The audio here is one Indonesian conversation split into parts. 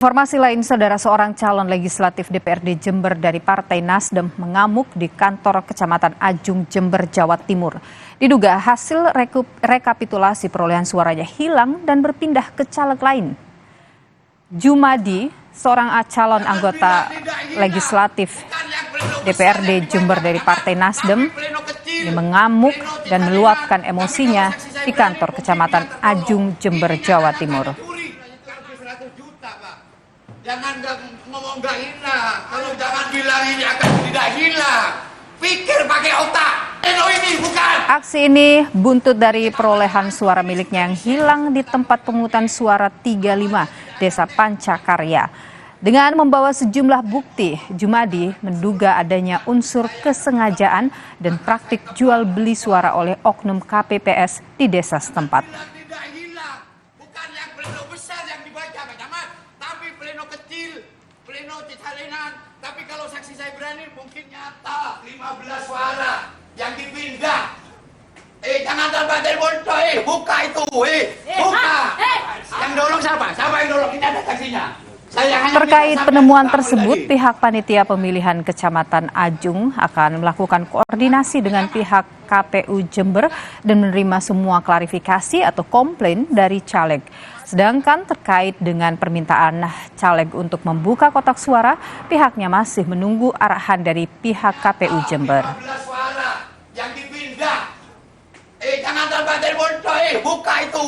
Informasi lain, saudara, seorang calon legislatif DPRD Jember dari Partai Nasdem mengamuk di kantor Kecamatan Ajung, Jember, Jawa Timur. Diduga hasil rekapitulasi perolehan suaranya hilang dan berpindah ke caleg lain. Jumadi, seorang calon anggota legislatif DPRD Jember dari Partai Nasdem, mengamuk dan meluapkan emosinya di kantor Kecamatan Ajung, Jember, Jawa Timur. Jangan ngomong gak hilang, kalau jangan bilang ini akan tidak hilang. Pikir pakai otak. Ini bukan. Aksi ini buntut dari perolehan suara miliknya yang hilang di tempat pemungutan suara 35 Desa Pancakarya. Dengan membawa sejumlah bukti, Jumadi menduga adanya unsur kesengajaan dan praktik jual beli suara oleh oknum KPPS di desa setempat. Pleno kecil, pleno cicalenan, tapi kalau saksi saya berani mungkin nyata 15 suara yang dipindah. Jangan terbatin bodoh, buka itu, buka. Yang dorong siapa? Siapa yang dorong? Ini ada saksinya. Terkait penemuan tersebut, pihak panitia pemilihan Kecamatan Ajung akan melakukan koordinasi dengan pihak KPU Jember dan menerima semua klarifikasi atau komplain dari caleg. Sedangkan terkait dengan permintaan caleg untuk membuka kotak suara, pihaknya masih menunggu arahan dari pihak KPU Jember. Yang dipindah. Jangan terbatin bodoh, buka itu,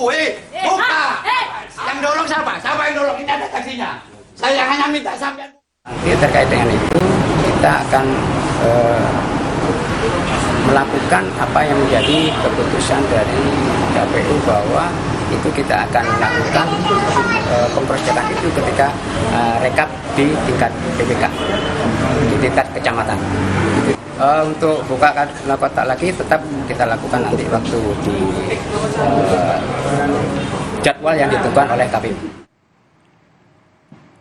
buka. Yang dorong siapa? Siapa yang dorong? Ini ada saksinya. Saya hanya minta sampai. Terkait dengan itu, kita akan melakukan apa yang menjadi keputusan dari KPU bahwa itu kita akan melakukan kompres cetak itu ketika rekap di tingkat PPK, di tingkat kecamatan. Untuk buka kotak lagi tetap kita lakukan nanti waktu di jadwal yang ditentukan oleh KPU.